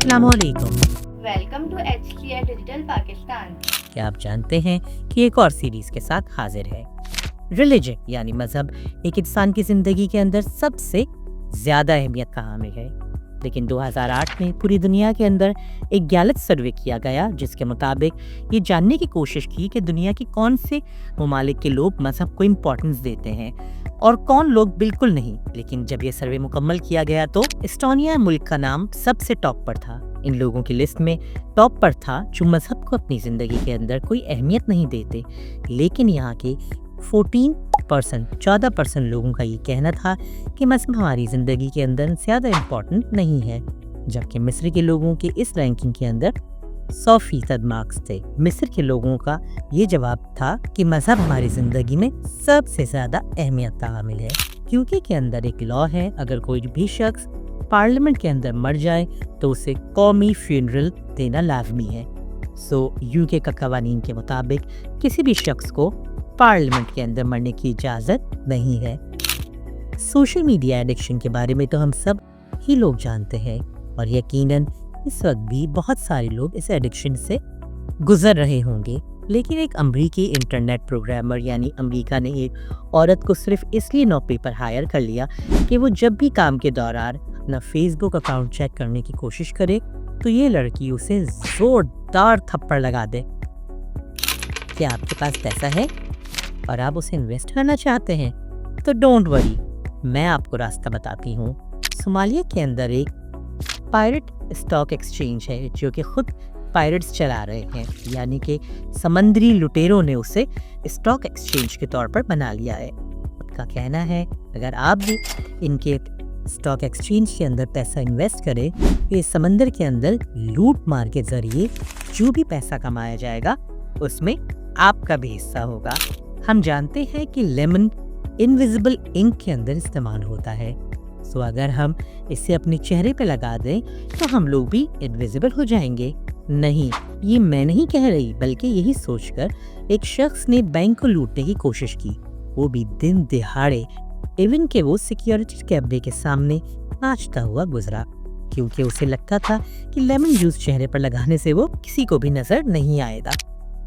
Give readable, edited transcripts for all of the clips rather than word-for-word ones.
अस्सलामुअलैकुम। Welcome to HTI digital Pakistan. क्या आप जानते हैं कि एक और सीरीज के साथ हाजिर है। रिलीजन यानी मजहब एक इंसान की जिंदगी के अंदर सबसे ज्यादा अहमियत का हामिल है, लेकिन 2008 में पूरी दुनिया के अंदर एक गलत सर्वे किया गया जिसके मुताबिक ये जानने की कोशिश की कि दुनिया के कौन से ममालिक के लोग मजहब को इम्पोर्टेंस देते हैं और कौन लोग बिल्कुल नहीं। लेकिन जब ये सर्वे मुकम्मल किया गया तो एस्टोनिया मुल्क का नाम सबसे टॉप पर था। इन लोगों की लिस्ट में टॉप पर था जो मजहब को अपनी जिंदगी के अंदर कोई अहमियत नहीं देते, लेकिन यहाँ के 14% लोगों का ये कहना था कि मजहब हमारी ज़िंदगी के अंदर ज़्यादा इम्पोर्टेंट नहीं है, जबकि मिस्र के लोगों के इस रैंकिंग के अंदर 100% मार्क्स थे। मिस्र के लोगों का ये जवाब था कि मजहब हमारी ज़िंदगी में सबसे ज़्यादा अहमियत का हामिल है। यूके के अंदर एक लॉ है, अगर कोई भी शख्स पार्लियामेंट के अंदर मर जाए तो उसे कौमी फ्यूनरल देना लाजमी है। यूके का कवानीन के मुताबिक किसी भी शख्स को पार्लियामेंट के अंदर मरने की इजाज़त नहीं है। सोशल मीडिया एडिक्शन के बारे में तो हम सब ही लोग जानते हैं और यकीनन इस वक्त भी बहुत सारे लोग इस एडिक्शन से गुजर रहे होंगे, लेकिन एक अमरीकी इंटरनेट प्रोग्रामर यानी अमेरिका ने एक औरत को सिर्फ इसलिए नौकरी पर हायर कर लिया कि वो जब भी काम के दौरान अपना फेसबुक अकाउंट चेक करने की कोशिश करे तो ये लड़की उसे जोरदार थप्पड़ लगा दे। क्या आपके पास पैसा है और आप उसे इन्वेस्ट करना चाहते हैं तो डोंट वरी, मैं आपको रास्ता बताती हूँ। सोमालिया के अंदर एक पायरेट स्टॉक एक्सचेंज है जो कि खुद पायरेट्स चला रहे हैं, यानी कि समंदरी लुटेरों ने उसे स्टॉक एक्सचेंज के तौर पर बना लिया है। उनका कहना है अगर आप भी इनके स्टॉक एक्सचेंज के अंदर पैसा इन्वेस्ट करें तो इस समंदर के अंदर लूट मार के जरिए जो भी पैसा कमाया जाएगा उसमें आपका भी हिस्सा होगा। हम जानते हैं कि लेमन इनविजिबल इंक के अंदर इस्तेमाल होता है, सो अगर हम इसे अपने चेहरे पे लगा दें तो हम लोग भी इनविजिबल हो जाएंगे। नहीं, ये मैं नहीं कह रही, बल्कि यही सोचकर एक शख्स ने बैंक को लूटने की कोशिश की, वो भी दिन दिहाड़े, इवन के वो सिक्योरिटी कैमरे के सामने नाचता हुआ गुजरा, क्योंकि उसे लगता था कि लेमन जूस चेहरे पर लगाने से वो किसी को भी नजर नहीं आएगा।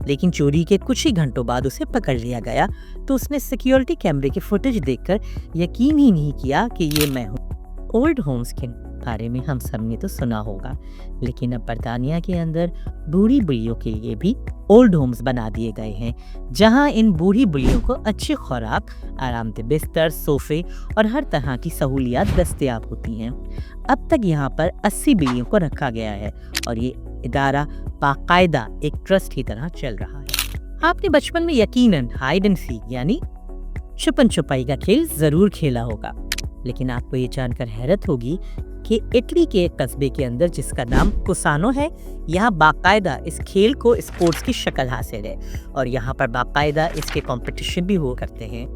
लेकिन चोरी के कुछ ही घंटों बाद उसे पकड़ लिया गया तो उसने सिक्योरिटी कैमरे की फुटेज देखकर यकीन ही नहीं किया कि ये मैं हूँ। ओल्ड होम्स के बारे में हम सब ने तो सुना होगा, लेकिन अब बर्तानिया के अंदर बूढ़ी बुढ़ियों के लिए भी ओल्ड होम्स बना दिए गए हैं, जहां इन बूढ़ी बुढ़ियों को अच्छी खुराक, आरामदेह बिस्तर, सोफे और हर तरह की सहूलियात दस्तयाब होती हैं। अब तक यहाँ पर 80 बिल्लियों को रखा गया है और ये इदारा बाकायदा एक ट्रस्ट की तरह चल रहा है। आपने बचपन में यकीनन हाइड एंड सीक यानी छुपन छुपाई का खेल जरूर खेला होगा, लेकिन आपको ये जानकर हैरत होगी कि इटली के एक कस्बे के अंदर जिसका नाम कुसानो है, यहाँ बाकायदा इस खेल को स्पोर्ट्स की शक्ल हासिल है और यहाँ पर बाकायदा इसके कंपटीशन भी हुआ करते हैं।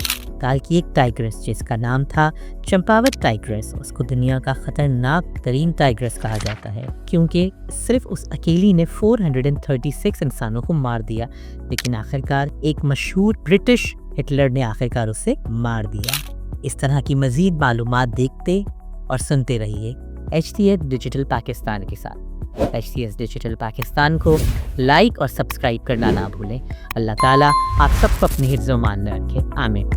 काल की एक टाइग्रेस जिसका नाम था चंपावत टाइग्रेस, उसको दुनिया का खतरनाक तरीन टाइग्रेस कहा जाता है, क्योंकि सिर्फ उस अकेली ने 436 इंसानों को मार दिया, लेकिन आखिरकार एक मशहूर ब्रिटिश हिटलर ने आखिरकार उसे मार दिया। इस तरह की मजीद मालूमात देखते और सुनते रहिए HTS डिजिटल पाकिस्तान के साथ। HTS डिजिटल पाकिस्तान को लाइक और सब्सक्राइब करना ना भूलें। अल्लाह ताला आप सबको अपने हिफ्ज़-ओ-मान में रखे। आमीन।